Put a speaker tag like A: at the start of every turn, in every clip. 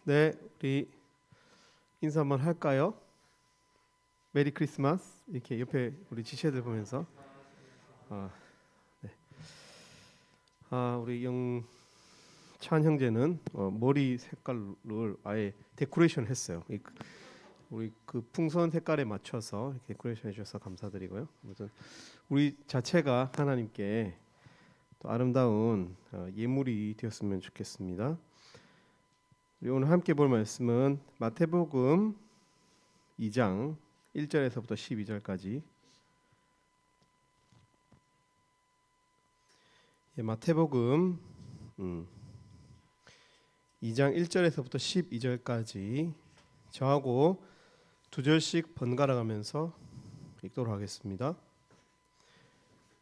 A: 네, 우리 인사 한번 할까요? 메리 크리스마스. 이렇게 옆에 우리 지체들 보면서 아, 네. 우리 영찬 형제는 머리 색깔을 아예 데코레이션 했어요. 우리 그 풍선 색깔에 맞춰서 이렇게 데코레이션 해주셔서 감사드리고요. 아무튼 우리 자체가 하나님께 또 아름다운 예물이 되었으면 좋겠습니다. 우리 오늘 함께 볼 말씀은 마태복음 2장 1절에서부터 12절까지. 마태복음 2장 1절에서부터 12절까지 저하고 두 절씩 번갈아 가면서 읽도록 하겠습니다.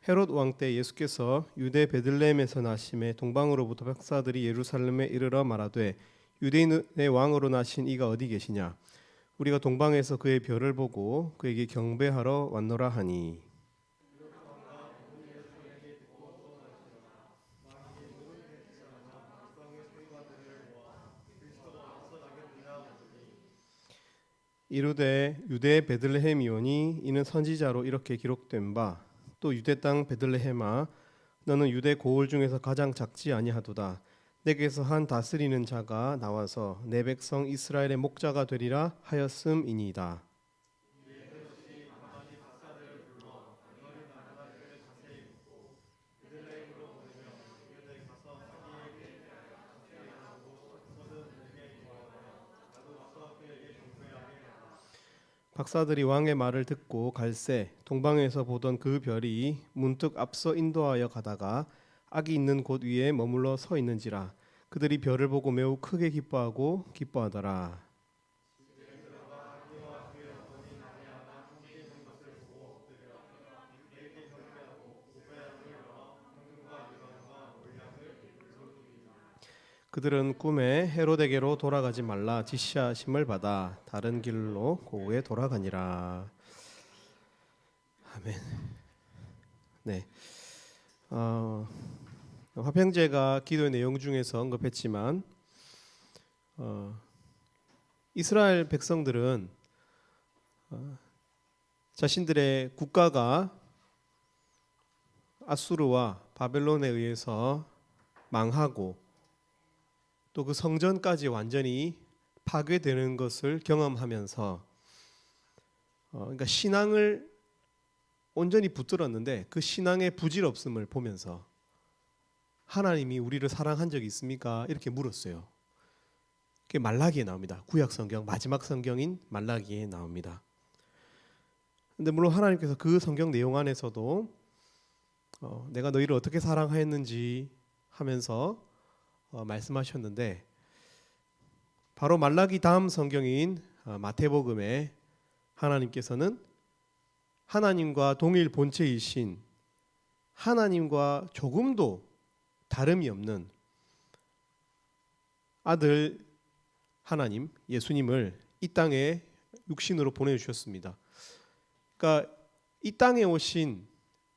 A: 헤롯 왕 때 예수께서 유대 베들레헴에서 나심에 동방으로부터 박사들이 예루살렘에 이르러 말하되 유대인의 왕으로 나신 이가 어디 계시냐? 우리가 동방에서 그의 별을 보고 그에게 경배하러 왔노라 하니. 이르되 유대 베들레헴이오니 이는 선지자로 이렇게 기록된 바 또 유대 땅 베들레헴아 너는 유대 고을 중에서 가장 작지 아니하도다. 내게서 한 다스리는 자가 나와서 내 백성 이스라엘의 목자가 되리라 하였음이니이다. 박사들이 왕의 말을 듣고 갈새 동방에서 보던 그 별이 문득 앞서 인도하여 가다가 악이 있는 곳 위에 머물러 서 있는지라 그들이 별을 보고 매우 크게 기뻐하고 기뻐하더라. 그들은 꿈에 헤롯에게로 돌아가지 말라 지시하심을 받아 다른 길로 고우에 돌아가니라. 아멘. 네. 화평제가 기도의 내용 중에서 언급했지만 이스라엘 백성들은 자신들의 국가가 아수르와 바벨론에 의해서 망하고 또 그 성전까지 완전히 파괴되는 것을 경험하면서 그러니까 신앙을 온전히 붙들었는데 그 신앙의 부질없음을 보면서 하나님이 우리를 사랑한 적이 있습니까? 이렇게 물었어요. 그게 말라기에 나옵니다. 구약 성경 마지막 성경인 말라기에 나옵니다. 근데 물론 하나님께서 그 성경 내용 안에서도 내가 너희를 어떻게 사랑하였는지 하면서 말씀하셨는데 바로 말라기 다음 성경인 마태복음에 하나님께서는 하나님과 동일 본체이신 하나님과 조금도 다름이 없는 아들 하나님 예수님을 이 땅에 육신으로 보내주셨습니다. 그러니까 이 땅에 오신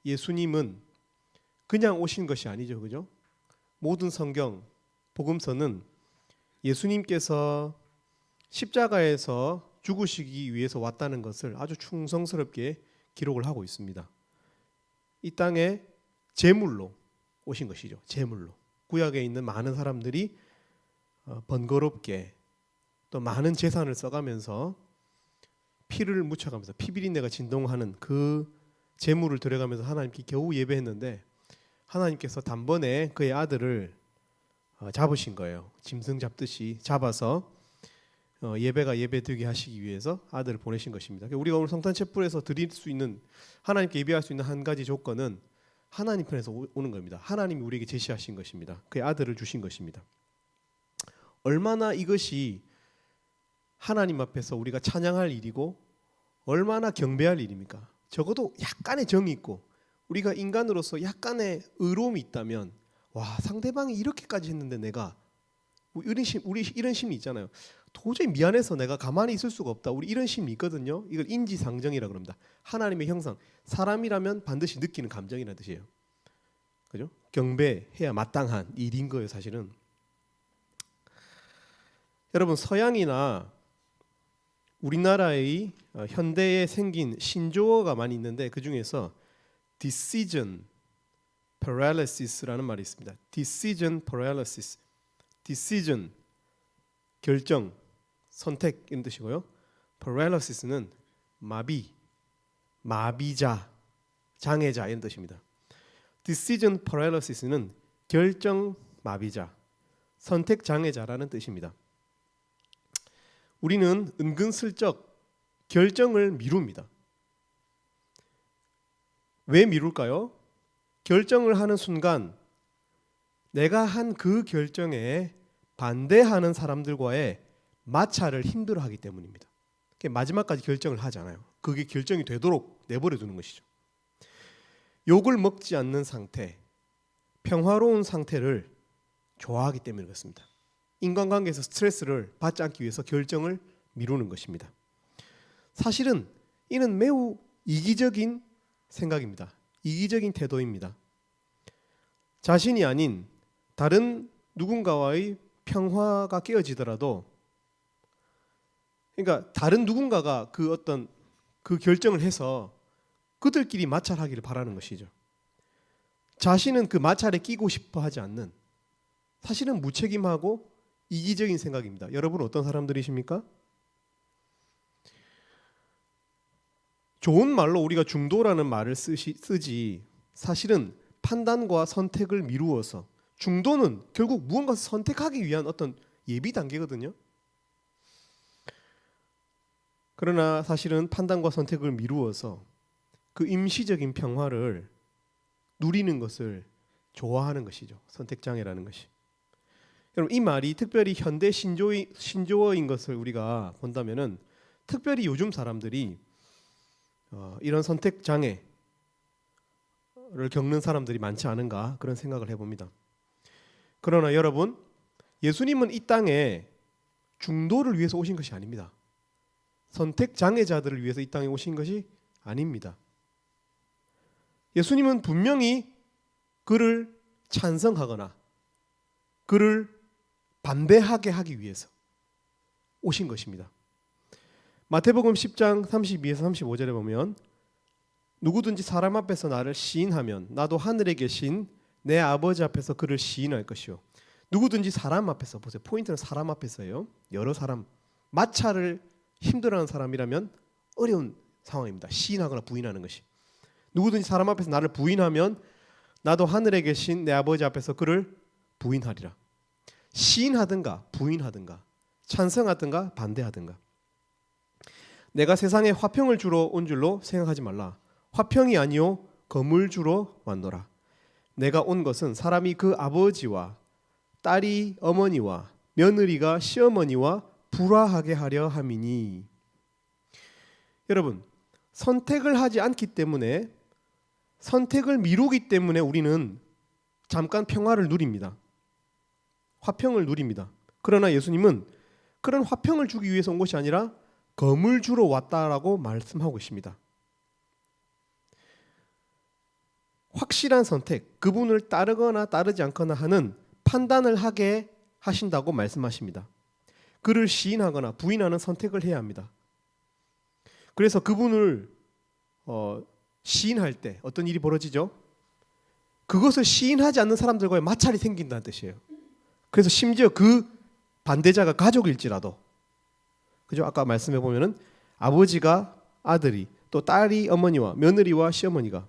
A: 예수님은 그냥 오신 것이 아니죠, 그죠? 모든 성경 복음서는 예수님께서 십자가에서 죽으시기 위해서 왔다는 것을 아주 충성스럽게 기록을 하고 있습니다. 이 땅에 제물로 오신 것이죠. 제물로. 구약에 있는 많은 사람들이 번거롭게 또 많은 재산을 써가면서 피를 묻혀가면서 피비린내가 진동하는 그 제물을 들여가면서 하나님께 겨우 예배했는데 하나님께서 단번에 그의 아들을 잡으신 거예요. 짐승 잡듯이 잡아서 예배가 예배되게 하시기 위해서 아들을 보내신 것입니다. 우리가 오늘 성탄 촛불에서 드릴 수 있는 하나님께 예배할 수 있는 한 가지 조건은 하나님 편에서 오는 겁니다. 하나님이 우리에게 제시하신 것입니다. 그의 아들을 주신 것입니다. 얼마나 이것이 하나님 앞에서 우리가 찬양할 일이고 얼마나 경배할 일입니까? 적어도 약간의 정이 있고 우리가 인간으로서 약간의 의로움이 있다면 와 상대방이 이렇게까지 했는데 내가 우리 이런 심리 있잖아요. 도저히 미안해서 내가 가만히 있을 수가 없다. 우리 이런 심리 있거든요. 이걸 인지상정이라고 그럽니다. 하나님의 형상. 사람이라면 반드시 느끼는 감정이라는 뜻이에요. 그죠? 경배해야 마땅한 일인 거예요, 사실은. 여러분 서양이나 우리나라의 현대에 생긴 신조어가 많이 있는데 그 중에서 decision paralysis라는 말이 있습니다. decision paralysis. decision 결정, 선택 이런 뜻이고요. paralysis는 마비자, 장애자 이런 뜻입니다. decision paralysis는 결정 마비자, 선택 장애자라는 뜻입니다. 우리는 은근슬쩍 결정을 미룹니다. 왜 미룰까요? 결정을 하는 순간 내가 한 그 결정에 반대하는 사람들과의 마찰을 힘들어하기 때문입니다. 마지막까지 결정을 하잖아요. 그게 결정이 되도록 내버려 두는 것이죠. 욕을 먹지 않는 상태, 평화로운 상태를 좋아하기 때문에 그렇습니다. 인간관계에서 스트레스를 받지 않기 위해서 결정을 미루는 것입니다. 사실은 이는 매우 이기적인 생각입니다. 이기적인 태도입니다. 자신이 아닌 다른 누군가와의 평화가 깨어지더라도, 그러니까 다른 누군가가 그 결정을 해서 그들끼리 마찰하기를 바라는 것이죠. 자신은 그 마찰에 끼고 싶어 하지 않는, 사실은 무책임하고 이기적인 생각입니다. 여러분은 어떤 사람들이십니까? 좋은 말로 우리가 중도라는 말을 쓰지 사실은 판단과 선택을 미루어서, 중도는 결국 무언가 선택하기 위한 어떤 예비 단계거든요. 그러나 사실은 판단과 선택을 미루어서 그 임시적인 평화를 누리는 것을 좋아하는 것이죠. 선택장애라는 것이. 여러분 이 말이 특별히 현대 신조어인 것을 우리가 본다면은 특별히 요즘 사람들이 이런 선택장애를 겪는 사람들이 많지 않은가 그런 생각을 해봅니다. 그러나 여러분, 예수님은 이 땅에 중도를 위해서 오신 것이 아닙니다. 선택장애자들을 위해서 이 땅에 오신 것이 아닙니다. 예수님은 분명히 그를 찬성하거나 그를 반대하게 하기 위해서 오신 것입니다. 마태복음 10장 32에서 35절에 보면 누구든지 사람 앞에서 나를 시인하면 나도 하늘에 계신 내 아버지 앞에서 그를 시인할 것이요. 누구든지 사람 앞에서, 보세요. 포인트는 사람 앞에서예요. 여러 사람, 마찰을 힘들어하는 사람이라면 어려운 상황입니다. 시인하거나 부인하는 것이. 누구든지 사람 앞에서 나를 부인하면 나도 하늘에 계신 내 아버지 앞에서 그를 부인하리라. 시인하든가 부인하든가 찬성하든가 반대하든가. 내가 세상에 화평을 주러 온 줄로 생각하지 말라. 화평이 아니요 검을 주러 왔노라. 내가 온 것은 사람이 그 아버지와 딸이 어머니와 며느리가 시어머니와 불화하게 하려 함이니. 여러분, 선택을 하지 않기 때문에, 선택을 미루기 때문에 우리는 잠깐 평화를 누립니다. 화평을 누립니다. 그러나 예수님은 그런 화평을 주기 위해서 온 것이 아니라 검을 주러 왔다라고 말씀하고 있습니다. 확실한 선택, 그분을 따르거나 따르지 않거나 하는 판단을 하게 하신다고 말씀하십니다. 그를 시인하거나 부인하는 선택을 해야 합니다. 그래서 그분을 시인할 때 어떤 일이 벌어지죠? 그것을 시인하지 않는 사람들과의 마찰이 생긴다는 뜻이에요. 그래서 심지어 그 반대자가 가족일지라도, 그죠? 아까 말씀해 보면은 아버지가 아들이, 또 딸이 어머니와 며느리와 시어머니가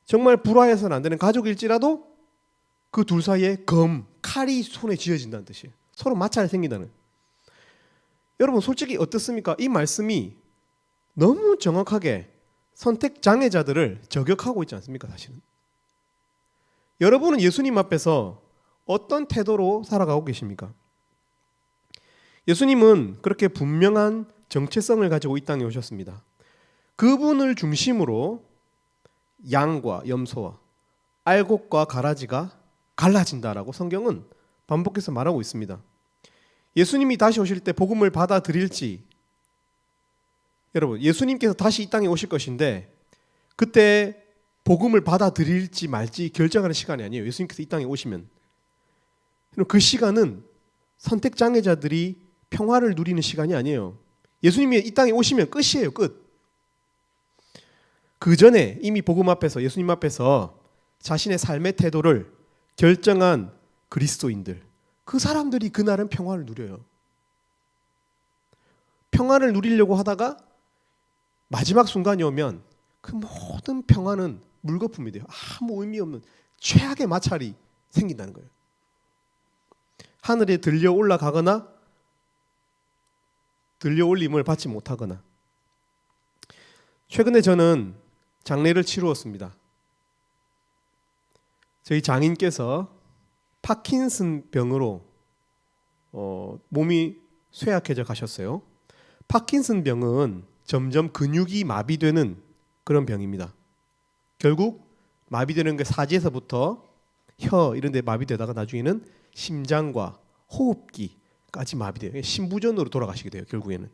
A: 정말 불화해서는 안 되는 가족일지라도 그 둘 사이에 칼이 손에 쥐어진다는 뜻이에요. 서로 마찰이 생긴다는. 여러분 솔직히 어떻습니까? 이 말씀이 너무 정확하게 선택 장애자들을 저격하고 있지 않습니까? 사실은. 여러분은 예수님 앞에서 어떤 태도로 살아가고 계십니까? 예수님은 그렇게 분명한 정체성을 가지고 이 땅에 오셨습니다. 그분을 중심으로 양과 염소와 알곡과 가라지가 갈라진다라고 성경은 반복해서 말하고 있습니다. 예수님이 다시 오실 때 복음을 받아들일지, 여러분 예수님께서 다시 이 땅에 오실 것인데 그때 복음을 받아들일지 말지 결정하는 시간이 아니에요. 예수님께서 이 땅에 오시면 그 시간은 선택 장애자들이 평화를 누리는 시간이 아니에요. 예수님이 이 땅에 오시면 끝이에요. 끝. 그 전에 이미 복음 앞에서, 예수님 앞에서 자신의 삶의 태도를 결정한 그리스도인들, 그 사람들이 그날은 평화를 누려요. 평화를 누리려고 하다가 마지막 순간이 오면 그 모든 평화는 물거품이 돼요. 아무 의미 없는 최악의 마찰이 생긴다는 거예요. 하늘에 들려 올라가거나 들려 올림을 받지 못하거나. 최근에 저는 장례를 치루었습니다. 저희 장인께서 파킨슨 병으로 몸이 쇠약해져 가셨어요. 파킨슨 병은 점점 근육이 마비되는 그런 병입니다. 결국 마비되는 게 사지에서부터 혀 이런 데 마비되다가 나중에는 심장과 호흡기까지 마비돼요. 심부전으로 돌아가시게 돼요. 결국에는.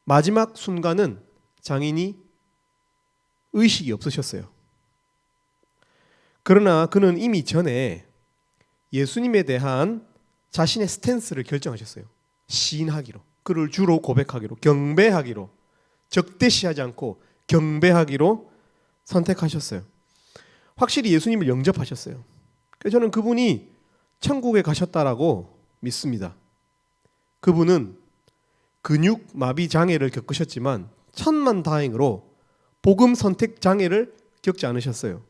A: 마지막 순간은 장인이 의식이 없으셨어요. 그러나 그는 이미 전에 예수님에 대한 자신의 스탠스를 결정하셨어요. 시인하기로, 그를 주로 고백하기로, 경배하기로, 적대시하지 않고 경배하기로 선택하셨어요. 확실히 예수님을 영접하셨어요. 그래서 저는 그분이 천국에 가셨다라고 믿습니다. 그분은 근육 마비 장애를 겪으셨지만 천만다행으로 복음 선택 장애를 겪지 않으셨어요.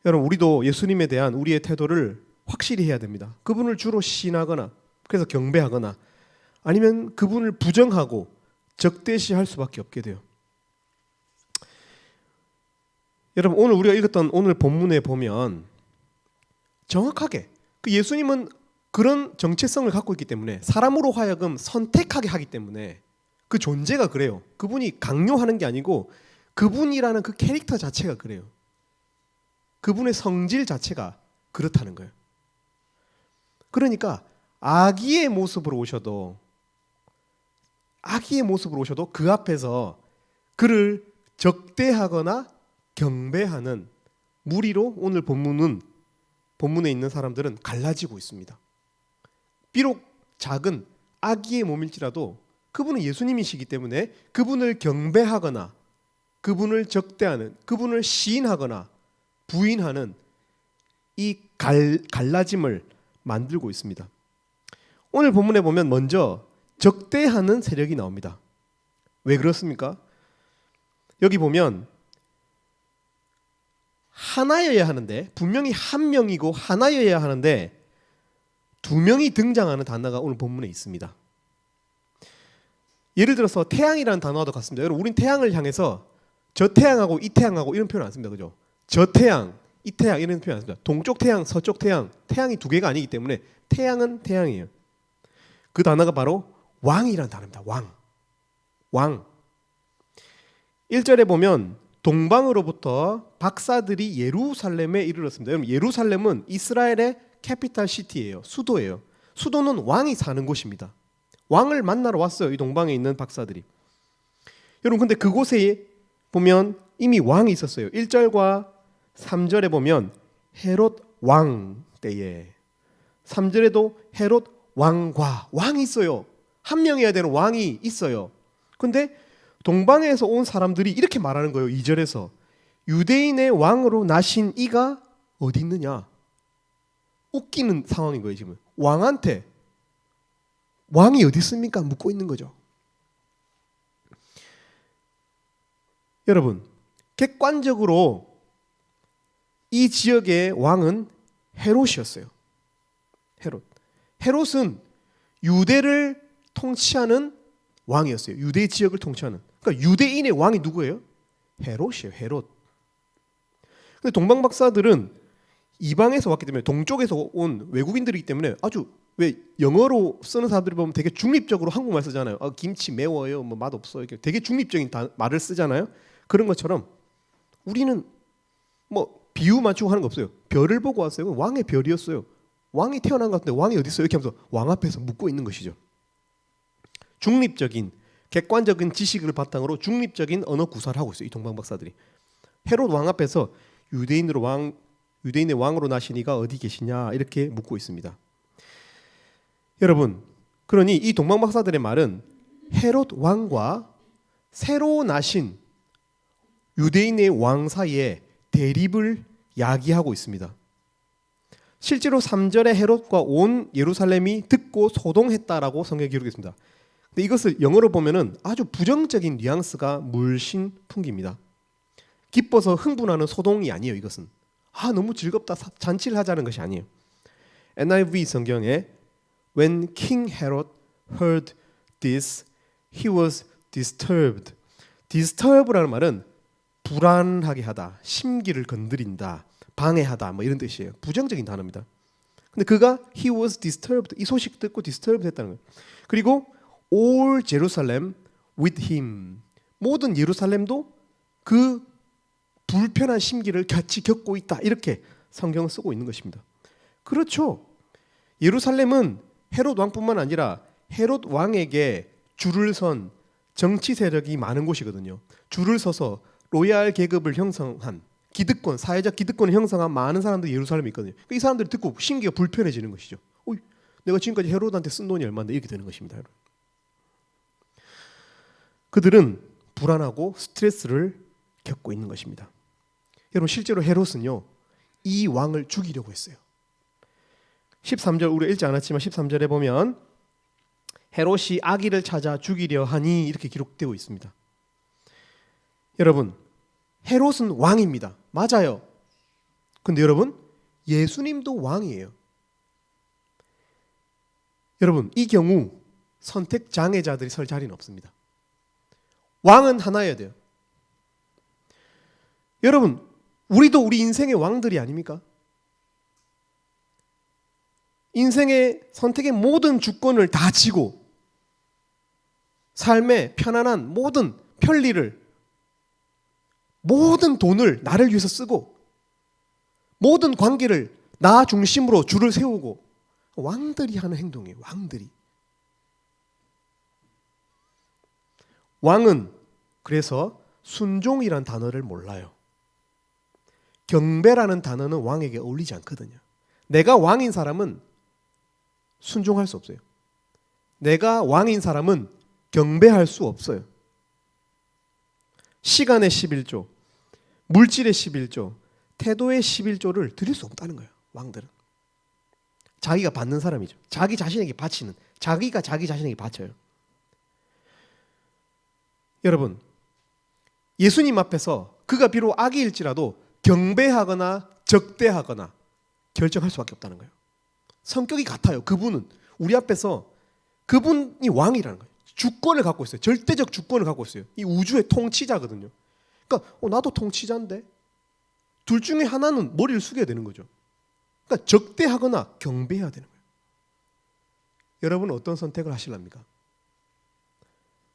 A: 여러분, 우리도 예수님에 대한 우리의 태도를 확실히 해야 됩니다. 그분을 주로 시인하거나 그래서 경배하거나 아니면 그분을 부정하고 적대시할 수밖에 없게 돼요. 여러분, 오늘 우리가 읽었던 오늘 본문에 보면 정확하게 그 예수님은 그런 정체성을 갖고 있기 때문에 사람으로 하여금 선택하게 하기 때문에 그 존재가 그래요. 그분이 강요하는 게 아니고 그분이라는 그 캐릭터 자체가 그래요. 그분의 성질 자체가 그렇다는 거예요. 그러니까 아기의 모습으로 오셔도 그 앞에서 그를 적대하거나 경배하는 무리로 오늘 본문에 있는 사람들은 갈라지고 있습니다. 비록 작은 아기의 몸일지라도 그분은 예수님이시기 때문에 그분을 경배하거나 그분을 적대하는, 그분을 시인하거나 부인하는 이 갈라짐을 만들고 있습니다. 오늘 본문에 보면 먼저 적대하는 세력이 나옵니다. 왜 그렇습니까? 여기 보면 하나여야 하는데, 분명히 한 명이고 하나여야 하는데 두 명이 등장하는 단어가 오늘 본문에 있습니다. 예를 들어서 태양이라는 단어와도 같습니다. 여러분, 우린 태양을 향해서 저 태양하고 이 태양하고 이런 표현 안 씁니다. 그죠? 저 태양, 이 태양 이런 표현 안 씁니다. 동쪽 태양, 서쪽 태양, 태양이 두 개가 아니기 때문에 태양은 태양이에요. 그 단어가 바로 왕이라는 단어입니다. 왕. 1절에 보면 동방으로부터 박사들이 예루살렘에 이르렀습니다. 여러분, 예루살렘은 이스라엘의 캐피탈 시티예요. 수도예요. 수도는 왕이 사는 곳입니다. 왕을 만나러 왔어요. 이 동방에 있는 박사들이. 여러분, 근데 그곳에 보면 이미 왕이 있었어요. 1절과 3절에 보면 헤롯 왕 때에, 3절에도 헤롯 왕과 왕이 있어요. 한 명이어야 되는 왕이 있어요. 근데 동방에서 온 사람들이 이렇게 말하는 거예요. 2절에서 유대인의 왕으로 나신 이가 어디 있느냐. 웃기는 상황인 거예요. 지금 왕한테 왕이 어디 있습니까? 묻고 있는 거죠. 여러분, 객관적으로 이 지역의 왕은 헤롯이었어요. 헤롯은 유대를 통치하는 왕이었어요. 유대 지역을 통치하는. 그러니까 유대인의 왕이 누구예요? 헤롯이에요. 헤롯. 근데 동방 박사들은 이방에서 왔기 때문에, 동쪽에서 온 외국인들이기 때문에 아주, 왜 영어로 쓰는 사람들이 보면 되게 중립적으로 한국말 쓰잖아요. 김치 매워요, 뭐 맛 없어요. 이렇게 되게 중립적인 말을 쓰잖아요. 그런 것처럼 우리는 뭐 비유 맞추고 하는 거 없어요. 별을 보고 왔어요. 왕의 별이었어요. 왕이 태어난 것 같은데 왕이 어디 있어요? 이렇게 하면서 왕 앞에서 묻고 있는 것이죠. 중립적인, 객관적인 지식을 바탕으로 중립적인 언어 구사를 하고 있어요. 이 동방 박사들이. 헤롯 왕 앞에서 유대인으로 왕 유대인의 왕으로 나신 이가 어디 계시냐 이렇게 묻고 있습니다. 여러분, 그러니 이 동방박사들의 말은 헤롯 왕과 새로 나신 유대인의 왕 사이에 대립을 야기하고 있습니다. 실제로 3절에 헤롯과 온 예루살렘이 듣고 소동했다라고 성경에 기록했습니다. 근데 이것을 영어로 보면은 아주 부정적인 뉘앙스가 물씬 풍깁니다. 기뻐서 흥분하는 소동이 아니에요. 이것은 너무 즐겁다 잔치를 하자는 것이 아니에요. NIV 성경에 When King Herod heard this, he was disturbed. disturb라는 말은 불안하게 하다, 심기를 건드린다, 방해하다 뭐 이런 뜻이에요. 부정적인 단어입니다. 근데 그가 he was disturbed, 이 소식 듣고 disturbed 했다는 거예요. 그리고 all Jerusalem with him, 모든 예루살렘도 그 불편한 심기를 같이 겪고 있다, 이렇게 성경을 쓰고 있는 것입니다. 그렇죠. 예루살렘은 헤롯 왕뿐만 아니라 헤롯 왕에게 줄을 선 정치 세력이 많은 곳이거든요. 줄을 서서 로얄 계급을 형성한 기득권, 사회적 기득권을 형성한 많은 사람들이 예루살렘에 있거든요. 이 사람들이 듣고 심기가 불편해지는 것이죠. 내가 지금까지 헤롯한테 쓴 돈이 얼마인데, 이렇게 되는 것입니다. 여러분. 그들은 불안하고 스트레스를 겪고 있는 것입니다. 여러분, 실제로 헤롯은요, 이 왕을 죽이려고 했어요. 13절, 우리가 읽지 않았지만 13절에 보면 헤롯이 아기를 찾아 죽이려 하니 이렇게 기록되어 있습니다. 여러분, 헤롯은 왕입니다. 맞아요. 근데 여러분, 예수님도 왕이에요. 여러분, 이 경우 선택 장애자들이 설 자리는 없습니다. 왕은 하나여야 돼요. 여러분, 우리도 우리 인생의 왕들이 아닙니까? 인생의 선택의 모든 주권을 다 지고 삶의 편안한 모든 편리를, 모든 돈을 나를 위해서 쓰고 모든 관계를 나 중심으로 줄을 세우고, 왕들이 하는 행동이에요. 왕들이. 왕은 그래서 순종이란 단어를 몰라요. 경배라는 단어는 왕에게 어울리지 않거든요. 내가 왕인 사람은 순종할 수 없어요. 내가 왕인 사람은 경배할 수 없어요. 시간의 11조, 물질의 11조, 태도의 11조를 드릴 수 없다는 거예요. 왕들은. 자기가 받는 사람이죠. 자기 자신에게 바치는, 자기가 자기 자신에게 바쳐요. 여러분, 예수님 앞에서 그가 비록 악이일지라도 경배하거나 적대하거나 결정할 수밖에 없다는 거예요. 성격이 같아요. 그분은 우리 앞에서 그분이 왕이라는 거예요. 주권을 갖고 있어요. 절대적 주권을 갖고 있어요. 이 우주의 통치자거든요. 그러니까 나도 통치자인데, 둘 중에 하나는 머리를 숙여야 되는 거죠. 그러니까 적대하거나 경배해야 되는 거예요. 여러분은 어떤 선택을 하실랍니까?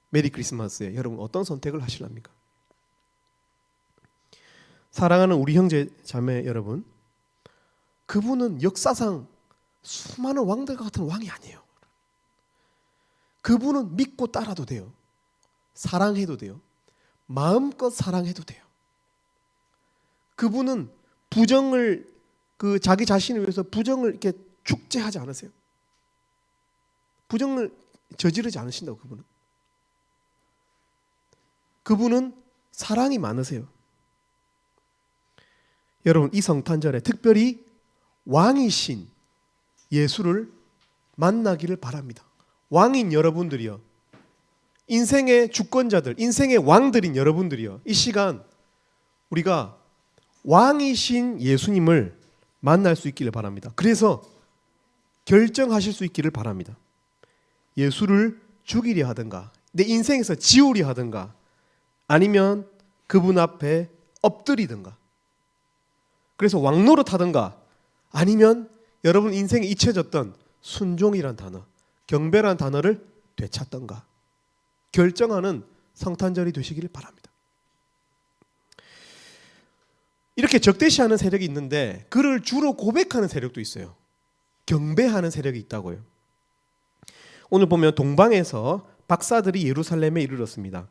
A: 메리 크리스마스에 여러분 어떤 선택을 하실랍니까? 사랑하는 우리 형제 자매 여러분, 그분은 역사상 수많은 왕들과 같은 왕이 아니에요. 그분은 믿고 따라도 돼요. 사랑해도 돼요. 마음껏 사랑해도 돼요. 그분은 부정을, 자기 자신을 위해서 부정을 이렇게 축제하지 않으세요. 부정을 저지르지 않으신다고. 그분은 사랑이 많으세요. 여러분, 이 성탄절에 특별히 왕이신 예수를 만나기를 바랍니다. 왕인 여러분들이요, 인생의 주권자들, 인생의 왕들인 여러분들이요, 이 시간 우리가 왕이신 예수님을 만날 수 있기를 바랍니다. 그래서 결정하실 수 있기를 바랍니다. 예수를 죽이려 하든가, 내 인생에서 지우려 하든가, 아니면 그분 앞에 엎드리든가, 그래서 왕노릇 하든가, 아니면 여러분 인생에 잊혀졌던 순종이란 단어, 경배란 단어를 되찾던가 결정하는 성탄절이 되시기를 바랍니다. 이렇게 적대시하는 세력이 있는데 그를 주로 고백하는 세력도 있어요. 경배하는 세력이 있다고요. 오늘 보면 동방에서 박사들이 예루살렘에 이르렀습니다.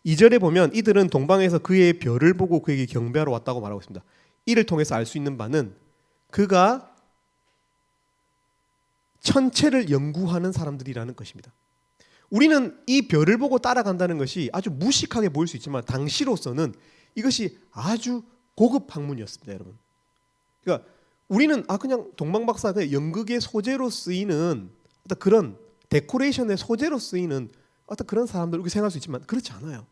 A: 2절에 보면 이들은 동방에서 그의 별을 보고 그에게 경배하러 왔다고 말하고 있습니다. 이를 통해서 알 수 있는 바는 그가 천체를 연구하는 사람들이라는 것입니다. 우리는 이 별을 보고 따라간다는 것이 아주 무식하게 보일 수 있지만 당시로서는 이것이 아주 고급 학문이었습니다, 여러분. 그러니까 우리는 그냥 동방박사가 연극의 소재로 쓰이는 어떤 그런 데코레이션의 소재로 쓰이는 어떤 그런 사람들 이렇게 생각할 수 있지만 그렇지 않아요.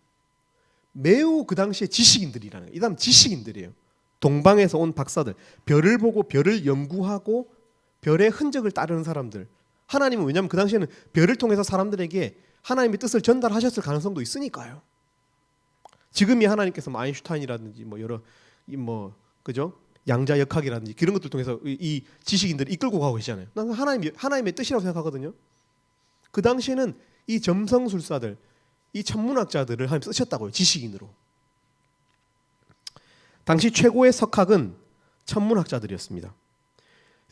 A: 매우 그 당시에 지식인들이라는 거예요. 이 사람 지식인들이에요. 동방에서 온 박사들, 별을 보고 별을 연구하고 별의 흔적을 따르는 사람들. 하나님은 왜냐하면 그 당시에는 별을 통해서 사람들에게 하나님의 뜻을 전달하셨을 가능성도 있으니까요. 지금이 하나님께서 아인슈타인이라든지 여러 그죠? 양자역학이라든지 그런 것들 통해서 이 지식인들을 이끌고 가고 계시잖아요. 난 하나님의 뜻이라고 생각하거든요. 그 당시에는 이 점성술사들, 이 천문학자들을 하나님 쓰셨다고요. 지식인으로. 당시 최고의 석학은 천문학자들이었습니다.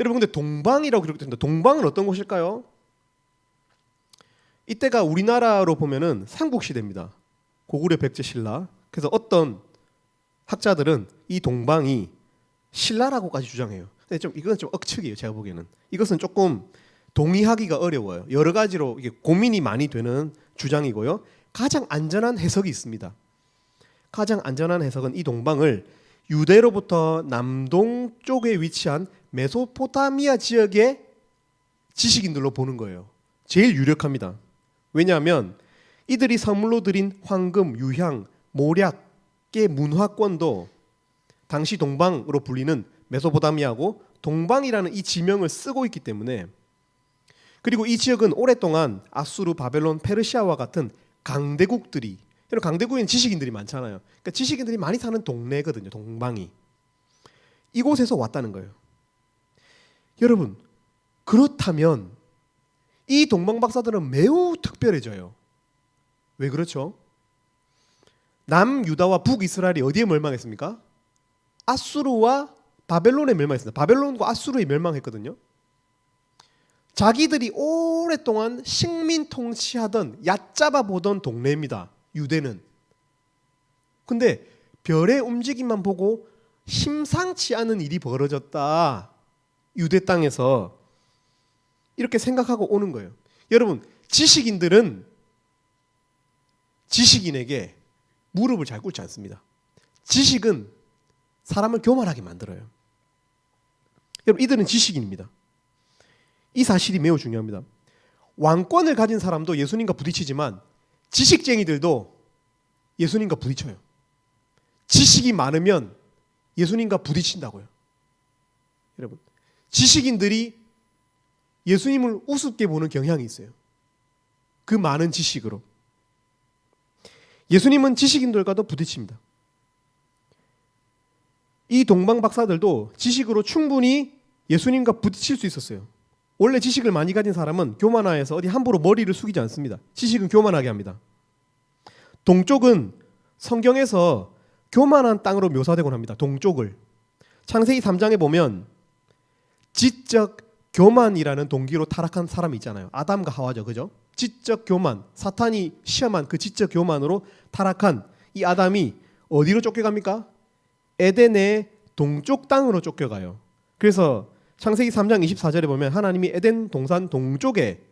A: 여러분 근데 동방이라고 기록됩니다. 동방은 어떤 곳일까요? 이때가 우리나라로 보면은 삼국시대입니다. 고구려 백제 신라. 그래서 어떤 학자들은 이 동방이 신라라고까지 주장해요. 근데 이건 좀 억측이에요. 제가 보기에는 이것은 조금 동의하기가 어려워요. 여러 가지로 이게 고민이 많이 되는 주장이고요. 가장 안전한 해석이 있습니다. 가장 안전한 해석은 이 동방을 유대로부터 남동 쪽에 위치한 메소포타미아 지역의 지식인들로 보는 거예요. 제일 유력합니다. 왜냐하면 이들이 선물로 드린 황금, 유향, 모략의 문화권도 당시 동방으로 불리는 메소포타미아고 동방이라는 이 지명을 쓰고 있기 때문에, 그리고 이 지역은 오랫동안 아수르, 바벨론, 페르시아와 같은 강대국들이, 강대국에는 지식인들이 많잖아요. 그러니까 지식인들이 많이 사는 동네거든요. 동방이. 이곳에서 왔다는 거예요. 여러분, 그렇다면 이 동방 박사들은 매우 특별해져요. 왜 그렇죠? 남유다와 북이스라엘이 어디에 멸망했습니까? 아수르와 바벨론에 멸망했습니다. 바벨론과 아수르에 멸망했거든요. 자기들이 오랫동안 식민 통치하던 얕잡아 보던 동네입니다. 유대는. 근데 별의 움직임만 보고 심상치 않은 일이 벌어졌다. 유대 땅에서 이렇게 생각하고 오는 거예요. 여러분, 지식인들은 지식인에게 무릎을 잘 꿇지 않습니다. 지식은 사람을 교만하게 만들어요. 여러분, 이들은 지식인입니다. 이 사실이 매우 중요합니다. 왕권을 가진 사람도 예수님과 부딪히지만 지식쟁이들도 예수님과 부딪혀요. 지식이 많으면 예수님과 부딪힌다고요. 여러분, 지식인들이 예수님을 우습게 보는 경향이 있어요. 그 많은 지식으로. 예수님은 지식인들과도 부딪힙니다. 이 동방 박사들도 지식으로 충분히 예수님과 부딪힐 수 있었어요. 원래 지식을 많이 가진 사람은 교만하여서 어디 함부로 머리를 숙이지 않습니다. 지식은 교만하게 합니다. 동쪽은 성경에서 교만한 땅으로 묘사되곤 합니다. 동쪽을. 창세기 3장에 보면 지적 교만이라는 동기로 타락한 사람이 있잖아요. 아담과 하와죠. 그죠? 지적 교만, 사탄이 시험한 그 지적 교만으로 타락한 이 아담이 어디로 쫓겨갑니까? 에덴의 동쪽 땅으로 쫓겨가요. 그래서 창세기 3장 24절에 보면 하나님이 에덴 동산 동쪽에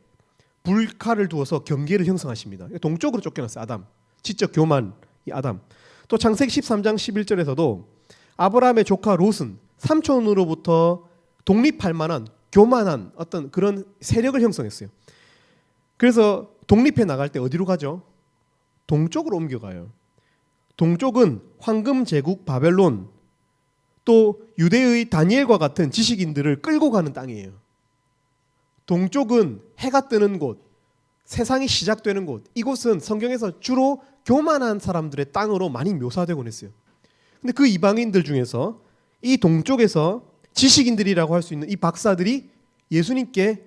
A: 불칼을 두어서 경계를 형성하십니다. 동쪽으로 쫓겨났어요. 아담. 지적 교만 이 아담. 또 창세기 13장 11절에서도 아브라함의 조카 롯은 삼촌으로부터 독립할 만한 교만한 어떤 그런 세력을 형성했어요. 그래서 독립해 나갈 때 어디로 가죠? 동쪽으로 옮겨가요. 동쪽은 황금 제국 바벨론, 또 유대의 다니엘과 같은 지식인들을 끌고 가는 땅이에요. 동쪽은 해가 뜨는 곳, 세상이 시작되는 곳, 이곳은 성경에서 주로 교만한 사람들의 땅으로 많이 묘사되곤 했어요. 근데 그 이방인들 중에서 이 동쪽에서 지식인들이라고 할 수 있는 이 박사들이 예수님께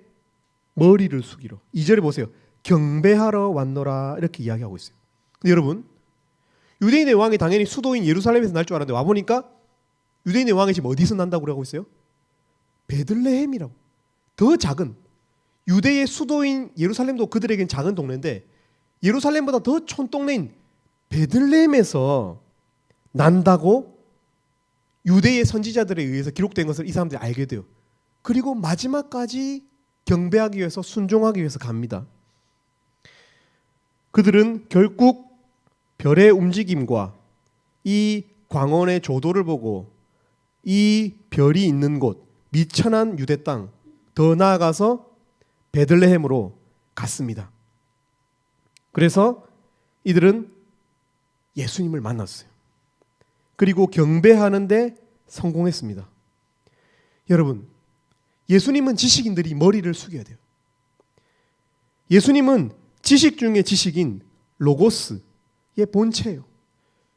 A: 머리를 숙이러, 2절에 보세요. 경배하러 왔노라 이렇게 이야기하고 있어요. 근데 여러분, 유대인의 왕이 당연히 수도인 예루살렘에서 날 줄 알았는데 와보니까 유대인의 왕이 지금 어디서 난다고 그러고 있어요? 베들레헴이라고. 더 작은, 유대의 수도인 예루살렘도 그들에겐 작은 동네인데 예루살렘보다 더 촌동네인 베들레헴에서 난다고 유대의 선지자들에 의해서 기록된 것을 이 사람들이 알게 돼요. 그리고 마지막까지 경배하기 위해서 순종하기 위해서 갑니다. 그들은 결국 별의 움직임과 이 광원의 조도를 보고 이 별이 있는 곳 미천한 유대 땅, 더 나아가서 베들레헴으로 갔습니다. 그래서 이들은 예수님을 만났어요. 그리고 경배하는데 성공했습니다. 여러분, 예수님은 지식인들이 머리를 숙여야 돼요. 예수님은 지식 중에 지식인 로고스의 본체예요.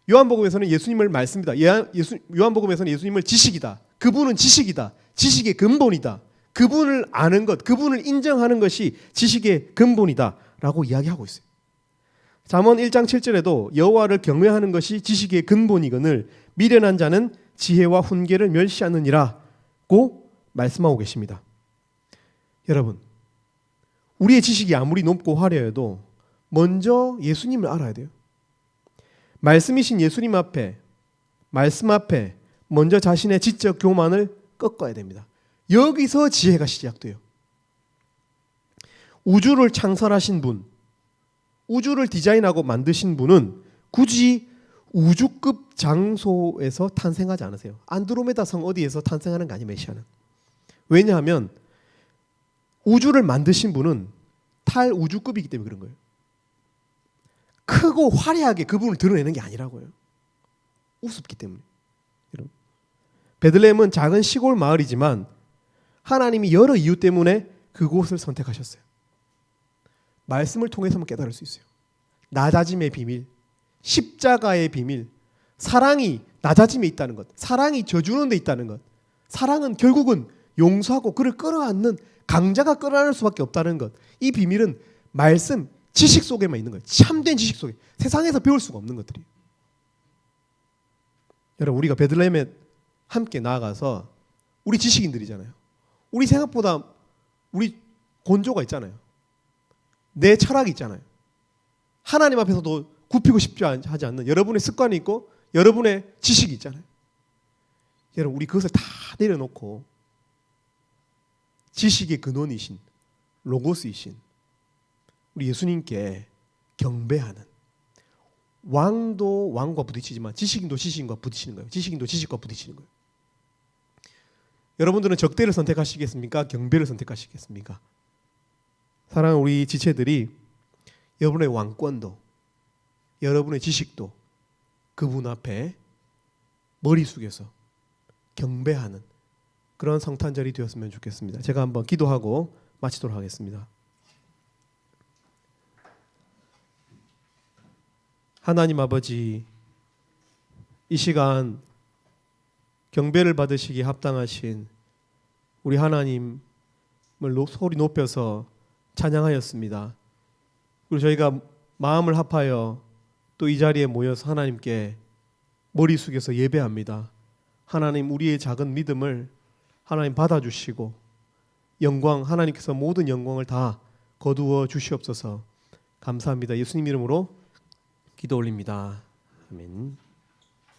A: 요한복음에서는 예수님을 말씀이다. 요한복음에서는 예수님을 지식이다. 그분은 지식이다. 지식의 근본이다. 그분을 아는 것, 그분을 인정하는 것이 지식의 근본이다 라고 이야기하고 있어요. 잠언 1장 7절에도 여호와를 경외하는 것이 지식의 근본이거늘 미련한 자는 지혜와 훈계를 멸시하느니라고 말씀하고 계십니다. 여러분, 우리의 지식이 아무리 높고 화려해도 먼저 예수님을 알아야 돼요. 말씀이신 예수님 앞에, 말씀 앞에 먼저 자신의 지적 교만을 꺾어야 됩니다. 여기서 지혜가 시작돼요. 우주를 창설하신 분, 우주를 디자인하고 만드신 분은 굳이 우주급 장소에서 탄생하지 않으세요. 안드로메다 성 어디에서 탄생하는 게 아니에요. 메시아는. 왜냐하면 우주를 만드신 분은 탈우주급이기 때문에 그런 거예요. 크고 화려하게 그분을 드러내는 게 아니라고요. 우습기 때문에. 베들레헴은 작은 시골 마을이지만 하나님이 여러 이유 때문에 그곳을 선택하셨어요. 말씀을 통해서만 깨달을 수 있어요. 낮아짐의 비밀, 십자가의 비밀, 사랑이 낮아짐에 있다는 것, 사랑이 져주는 데 있다는 것, 사랑은 결국은 용서하고 그를 끌어안는 강자가 끌어안을 수밖에 없다는 것, 이 비밀은 말씀, 지식 속에만 있는 거예요. 참된 지식 속에. 세상에서 배울 수가 없는 것들이에요. 여러분, 우리가 베들레헴에 함께 나아가서 우리 지식인들이잖아요. 우리 생각보다 우리 곤조가 있잖아요. 내 철학이 있잖아요. 하나님 앞에서도 굽히고 싶지 하지 않는 여러분의 습관이 있고 여러분의 지식이 있잖아요. 여러분, 우리 그것을 다 내려놓고 지식의 근원이신 로고스이신 우리 예수님께 경배하는, 왕도 왕과 부딪히지만 지식인도 지식인과 부딪히는 거예요. 지식인도 지식과 부딪히는 거예요. 여러분들은 적대를 선택하시겠습니까? 경배를 선택하시겠습니까? 사랑하는 우리 지체들이 여러분의 왕권도 여러분의 지식도 그분 앞에 머리 숙여서 경배하는 그런 성탄절이 되었으면 좋겠습니다. 제가 한번 기도하고 마치도록 하겠습니다. 하나님 아버지, 이 시간 경배를 받으시기에 합당하신 우리 하나님을 소리 높여서 찬양하였습니다. 그리고 저희가 마음을 합하여 또 이 자리에 모여서 하나님께 머리 숙여서 예배합니다. 하나님, 우리의 작은 믿음을 하나님 받아주시고 영광, 하나님께서 모든 영광을 다 거두어 주시옵소서. 감사합니다. 예수님 이름으로 기도 올립니다. 아멘.